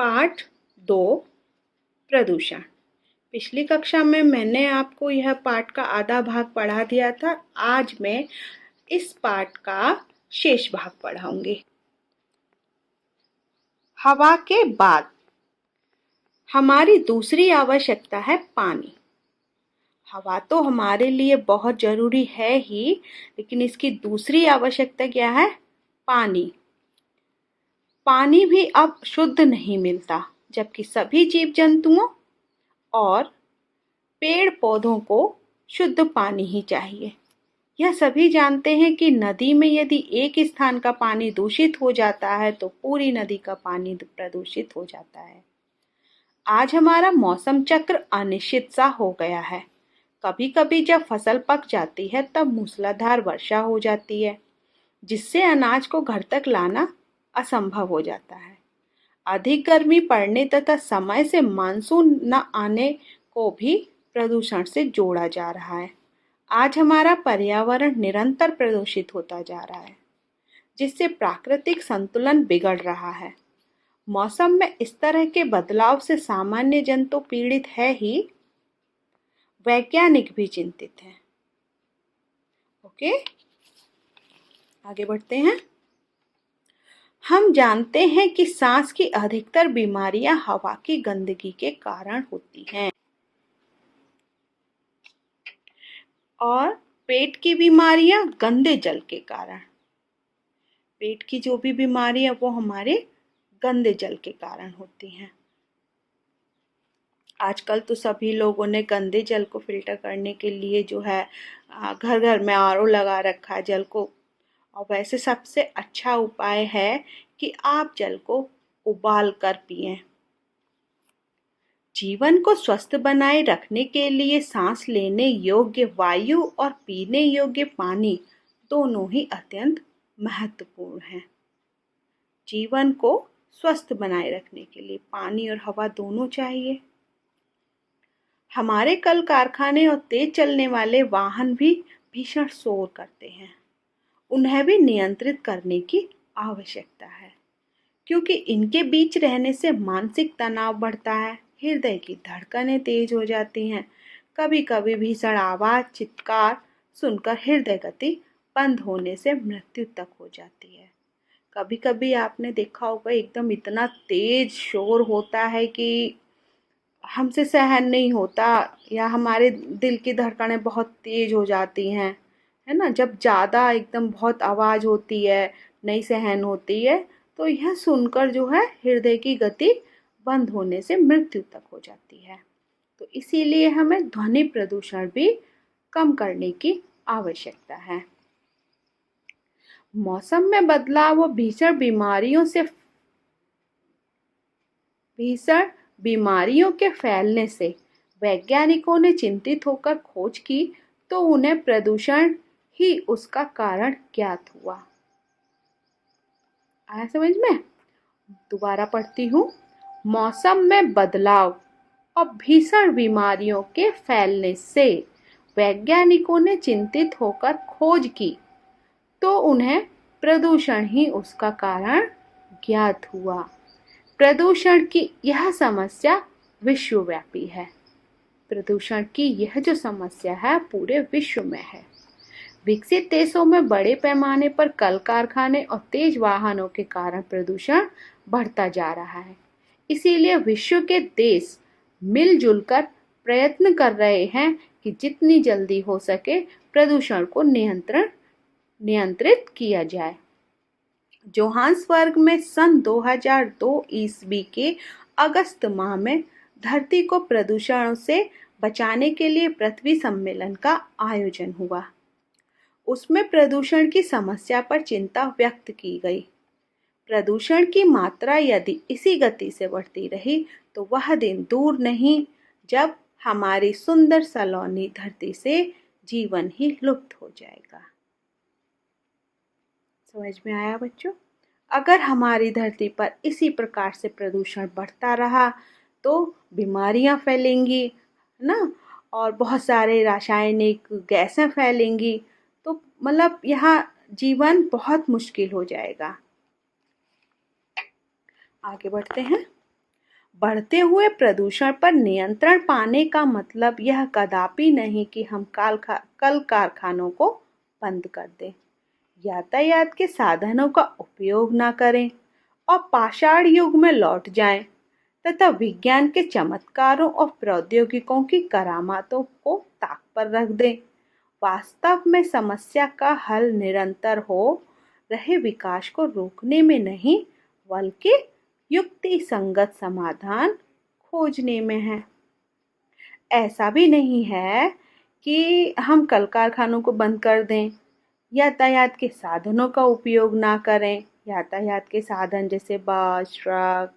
Part 2 प्रदूषण। पिछली कक्षा में मैंने आपको यह पाठ का आधा भाग पढ़ा दिया था। आज मैं इस पाठ का शेष भाग पढ़ाऊंगी। हवा के बाद हमारी दूसरी आवश्यकता है पानी। हवा तो हमारे लिए बहुत जरूरी है ही, लेकिन इसकी दूसरी आवश्यकता क्या है? पानी। पानी भी अब शुद्ध नहीं मिलता, जबकि सभी जीव जंतुओं और पेड़ पौधों को शुद्ध पानी ही चाहिए। यह सभी जानते हैं कि नदी में यदि एक स्थान का पानी दूषित हो जाता है तो पूरी नदी का पानी प्रदूषित हो जाता है। आज हमारा मौसम चक्र अनिश्चित सा हो गया है। कभी कभी जब फसल पक जाती है तब मूसलाधार वर्षा हो जाती है, जिससे अनाज को घर तक लाना असंभव हो जाता है। अधिक गर्मी पड़ने तथा समय से मानसून न आने को भी प्रदूषण से जोड़ा जा रहा है। आज हमारा पर्यावरण निरंतर प्रदूषित होता जा रहा है, जिससे प्राकृतिक संतुलन बिगड़ रहा है। मौसम में इस तरह के बदलाव से सामान्य जन तो पीड़ित है ही, वैज्ञानिक भी चिंतित हैं। ओके, आगे बढ़ते हैं। हम जानते हैं कि सांस की अधिकतर बीमारियां हवा की गंदगी के कारण होती हैं और पेट की बीमारियां गंदे जल के कारण। पेट की जो भी बीमारी है वो हमारे गंदे जल के कारण होती हैं। आजकल तो सभी लोगों ने गंदे जल को फिल्टर करने के लिए जो है घर घर में आरओ लगा रखा है जल को। और वैसे सबसे अच्छा उपाय है कि आप जल को उबाल कर पिएं। जीवन को स्वस्थ बनाए रखने के लिए सांस लेने योग्य वायु और पीने योग्य पानी दोनों ही अत्यंत महत्वपूर्ण हैं। जीवन को स्वस्थ बनाए रखने के लिए पानी और हवा दोनों चाहिए। हमारे कल कारखाने और तेज चलने वाले वाहन भी भीषण शोर करते हैं। उन्हें भी नियंत्रित करने की आवश्यकता है, क्योंकि इनके बीच रहने से मानसिक तनाव बढ़ता है, हृदय की धड़कनें तेज हो जाती हैं। कभी कभी भीषण आवाज चित्कार सुनकर हृदय गति बंद होने से मृत्यु तक हो जाती है। कभी कभी आपने देखा होगा एकदम इतना तेज शोर होता है कि हमसे सहन नहीं होता, या हमारे दिल की धड़कनें बहुत तेज हो जाती हैं, है ना। जब ज़्यादा एकदम बहुत आवाज़ होती है, नहीं सहन होती है, तो यह सुनकर जो है हृदय की गति बंद होने से मृत्यु तक हो जाती है। तो इसीलिए हमें ध्वनि प्रदूषण भी कम करने की आवश्यकता है। मौसम में बदलाव और भीषण बीमारियों के फैलने से वैज्ञानिकों ने चिंतित होकर खोज की, तो उन्हें प्रदूषण ही उसका कारण ज्ञात हुआ। आया समझ में? दोबारा पढ़ती हूँ। मौसम में बदलाव और भीषण बीमारियों के फैलने से वैज्ञानिकों ने चिंतित होकर खोज की, तो उन्हें प्रदूषण ही उसका कारण ज्ञात हुआ। प्रदूषण की यह समस्या विश्वव्यापी है। प्रदूषण की यह जो समस्या है पूरे विश्व में है। विकसित देशों में बड़े पैमाने पर कल कारखाने और तेज वाहनों के कारण प्रदूषण बढ़ता जा रहा है। इसीलिए विश्व के देश मिलजुल कर प्रयत्न कर रहे हैं कि जितनी जल्दी हो सके प्रदूषण को नियंत्रित किया जाए। जोहान्सबर्ग में सन 2002 ईस्वी के अगस्त माह में धरती को प्रदूषण से बचाने के लिए पृथ्वी सम्मेलन का आयोजन हुआ। उसमें प्रदूषण की समस्या पर चिंता व्यक्त की गई। प्रदूषण की मात्रा यदि इसी गति से बढ़ती रही तो वह दिन दूर नहीं जब हमारी सुंदर सलोनी धरती से जीवन ही लुप्त हो जाएगा। समझ में आया बच्चों? अगर हमारी धरती पर इसी प्रकार से प्रदूषण बढ़ता रहा तो बीमारियां फैलेंगी, है ना, और बहुत सारे रासायनिक गैसें फैलेंगी। तो मतलब यहाँ जीवन बहुत मुश्किल हो जाएगा। आगे बढ़ते हैं। बढ़ते हुए प्रदूषण पर नियंत्रण पाने का मतलब यह कदापि नहीं कि हम कल कारखानों को बंद कर दें, यातायात के साधनों का उपयोग न करें और पाषाण युग में लौट जाएं तथा विज्ञान के चमत्कारों और प्रौद्योगिकों की करामातों को ताक पर रख दें। वास्तव में समस्या का हल निरंतर हो रहे विकास को रोकने में नहीं, बल्कि युक्ति संगत समाधान खोजने में है। ऐसा भी नहीं है कि हम कल कारखानों को बंद कर दें, यातायात के साधनों का उपयोग ना करें। यातायात के साधन जैसे बस, ट्रक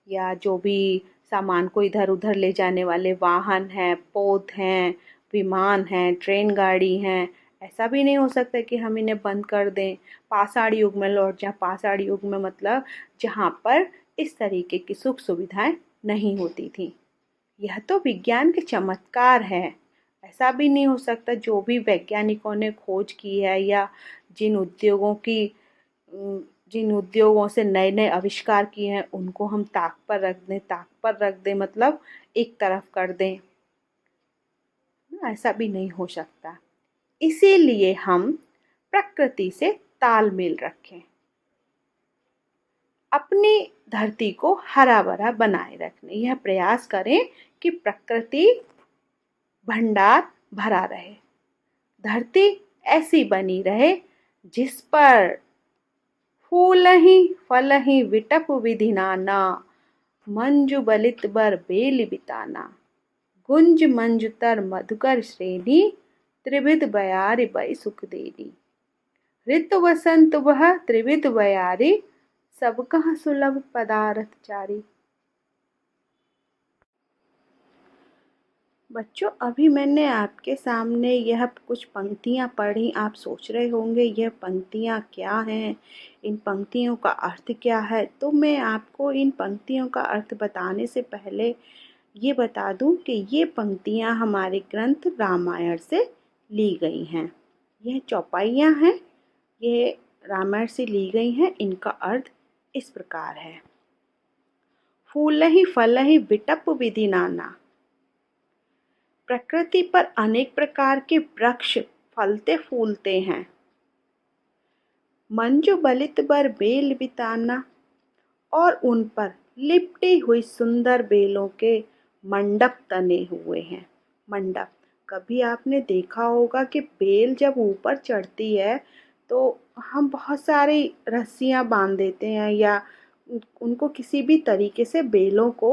या जो भी सामान को इधर उधर ले जाने वाले वाहन हैं, पोत हैं, विमान हैं, ट्रेन गाड़ी हैं, ऐसा भी नहीं हो सकता कि हम इन्हें बंद कर दें, पाषाण युग में लौट जाएं। पाषाण युग में मतलब जहाँ पर इस तरीके की सुख सुविधाएं नहीं होती थी। यह तो विज्ञान के चमत्कार है। ऐसा भी नहीं हो सकता जो भी वैज्ञानिकों ने खोज की है या जिन उद्योगों से नए नए आविष्कार किए हैं उनको हम ताक पर रख दें मतलब एक तरफ कर दें, ऐसा भी नहीं हो सकता। इसीलिए हम प्रकृति से तालमेल रखें, अपनी धरती को हरा भरा बनाए रखने यह प्रयास करें कि प्रकृति भंडार भरा रहे, धरती ऐसी बनी रहे जिस पर फूलहि फलहि विटप विधि नाना, मंजु बलित बर बेल बिताना, गुंज मंजुतर मधुकर श्रेणी, त्रिविध बयारी बई सुख देनी। ऋतु वसंत वह त्रिविध बयारी, सब कह सुलभ पदारथ चारी। बच्चों, अभी मैंने आपके सामने यह कुछ पंक्तियाँ पढ़ी। आप सोच रहे होंगे यह पंक्तियाँ क्या हैं, इन पंक्तियों का अर्थ क्या है। तो मैं आपको इन पंक्तियों का अर्थ बताने से पहले ये बता दूं कि ये पंक्तियाँ हमारे ग्रंथ रामायण से ली गई हैं। यह चौपाइयाँ हैं, ये रामायण से ली गई हैं। इनका अर्थ इस प्रकार है। फूलहि फलहि विटप विधि नाना, प्रकृति पर अनेक प्रकार के वृक्ष फलते फूलते हैं। मंजू बलित बर बेल बिताना, और उन पर लिपटी हुई सुंदर बेलों के मंडप तने हुए हैं। मंडप, कभी आपने देखा होगा कि बेल जब ऊपर चढ़ती है तो हम बहुत सारी रस्सियाँ बांध देते हैं या उनको किसी भी तरीके से बेलों को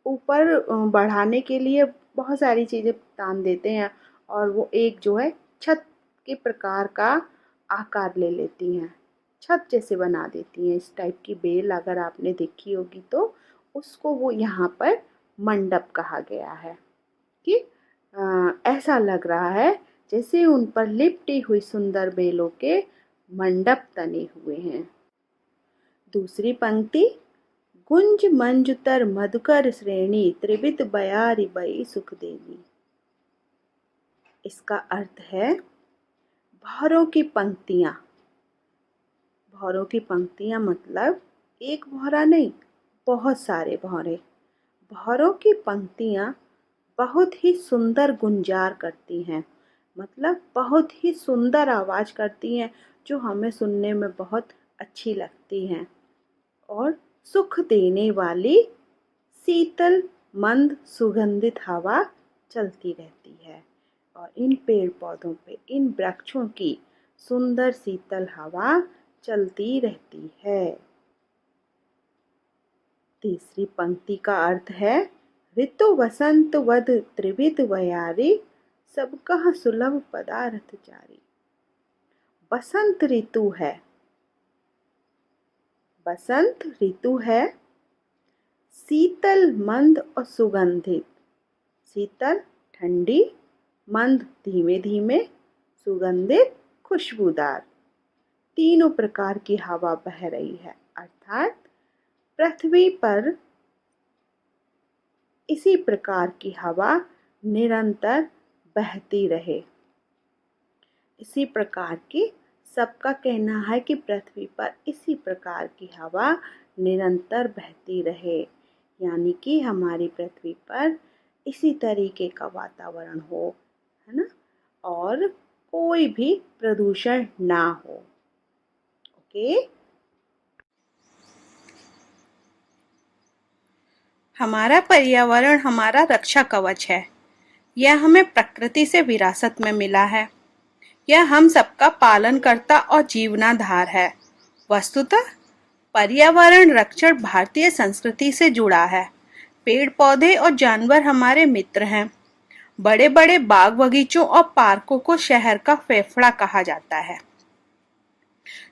ऊपर बढ़ाने के लिए बहुत सारी चीज़ें तान देते हैं और वो एक जो है छत के प्रकार का आकार ले लेती हैं, छत जैसे बना देती हैं। इस टाइप की बेल अगर आपने देखी होगी तो उसको वो यहाँ पर मंडप कहा गया है कि ऐसा लग रहा है जैसे उन पर लिपटी हुई सुंदर बेलों के मंडप तने हुए हैं। दूसरी पंक्ति, गुंज मंजुतर मधुकर श्रेणी, त्रिविध बयारी बई सुख देनी। इसका अर्थ है भौरों की पंक्तियाँ। भौरों की पंक्तियाँ मतलब एक भौरा नहीं, बहुत सारे भौरे। भौरों की पंक्तियाँ बहुत ही सुंदर गुंजार करती हैं, मतलब बहुत ही सुंदर आवाज़ करती हैं जो हमें सुनने में बहुत अच्छी लगती हैं और सुख देने वाली शीतल मंद सुगंधित हवा चलती रहती है और इन पेड़ पौधों पे, इन वृक्षों की सुंदर शीतल हवा चलती रहती है। तीसरी पंक्ति का अर्थ है, ऋतु वसंत वद त्रिविध बयारी, सब कह सुलभ पदारथ चारी। बसंत ऋतु है, बसंत ऋतु है, शीतल मंद और सुगंधित। शीतल ठंडी, मंद धीमे धीमे, सुगंधित खुशबूदार, तीनों प्रकार की हवा बह रही है। अर्थात पृथ्वी पर इसी प्रकार की हवा निरंतर बहती रहे। इसी प्रकार की, सबका कहना है कि पृथ्वी पर इसी प्रकार की हवा निरंतर बहती रहे। यानी कि हमारी पृथ्वी पर इसी तरीके का वातावरण हो, है ना, और कोई भी प्रदूषण ना हो। ओके। हमारा पर्यावरण हमारा रक्षा कवच है। यह हमें प्रकृति से विरासत में मिला है। यह हम सबका पालन करता और जीवनाधार है। वस्तुतः पर्यावरण रक्षण भारतीय संस्कृति से जुड़ा है। पेड़ पौधे और जानवर हमारे मित्र हैं। बड़े बड़े बाग बगीचों और पार्कों को शहर का फेफड़ा कहा जाता है।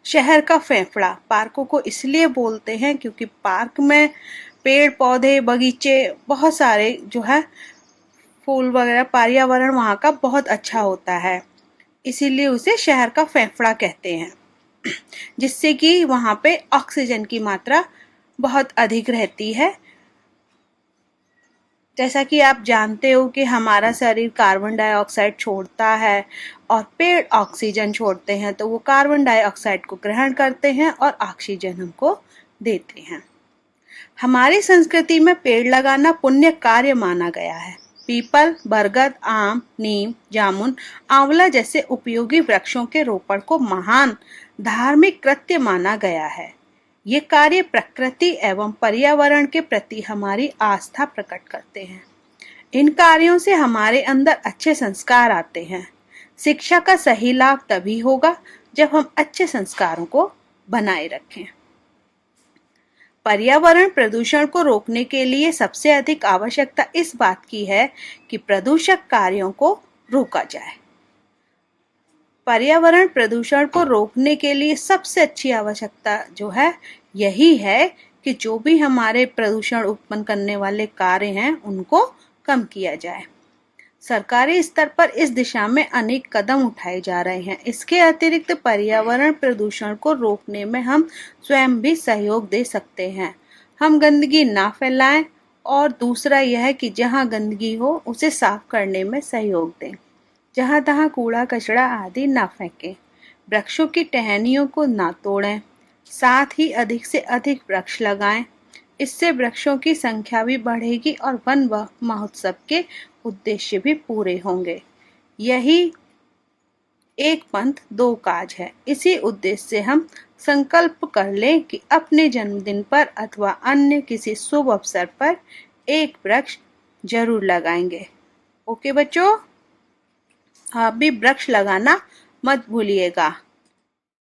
शहर का फेफड़ा पार्कों को इसलिए बोलते हैं क्योंकि पार्क में पेड़ पौधे बगीचे बहुत सारे जो है फूल वगैरह, पर्यावरण वहाँ का बहुत अच्छा होता है, इसीलिए उसे शहर का फेफड़ा कहते हैं। जिससे कि वहाँ पे ऑक्सीजन की मात्रा बहुत अधिक रहती है। जैसा कि आप जानते हो कि हमारा शरीर कार्बन डाइऑक्साइड छोड़ता है और पेड़ ऑक्सीजन छोड़ते हैं, तो वो कार्बन डाइऑक्साइड को ग्रहण करते हैं और ऑक्सीजन हमको देते हैं। हमारी संस्कृति में पेड़ लगाना पुण्य कार्य माना गया है। पीपल, बरगद, आम, नीम, जामुन, आंवला जैसे उपयोगी वृक्षों के रोपण को महान धार्मिक कृत्य माना गया है। ये कार्य प्रकृति एवं पर्यावरण के प्रति हमारी आस्था प्रकट करते हैं। इन कार्यों से हमारे अंदर अच्छे संस्कार आते हैं। शिक्षा का सही लाभ तभी होगा जब हम अच्छे संस्कारों को बनाए रखें। पर्यावरण प्रदूषण को रोकने के लिए सबसे अधिक आवश्यकता इस बात की है कि प्रदूषक कार्यों को रोका जाए। पर्यावरण प्रदूषण को रोकने के लिए सबसे अच्छी आवश्यकता जो है यही है कि जो भी हमारे प्रदूषण उत्पन्न करने वाले कार्य हैं उनको कम किया जाए। सरकारी स्तर पर इस दिशा में अनेक कदम उठाए जा रहे हैं। इसके अतिरिक्त पर्यावरण प्रदूषण को रोकने में हम स्वयं भी सहयोग दे सकते हैं। हम गंदगी ना फैलाएं और दूसरा यह है कि जहां गंदगी हो उसे साफ करने में सहयोग दें। जहां तहां कूड़ा कचरा आदि ना फेंकें। वृक्षों की टहनियों को ना तोड़ें। साथ ही अधिक से अधिक वृक्ष लगाएं। इससे वृक्षों की संख्या भी बढ़ेगी और वन महोत्सव के उद्देश्य भी पूरे होंगे। यही एक पंथ दो काज है। इसी उद्देश्य से हम संकल्प कर लें कि अपने जन्मदिन पर अथवा अन्य किसी शुभ अवसर पर एक वृक्ष जरूर लगाएंगे। ओके बच्चों, आप भी वृक्ष लगाना मत भूलिएगा।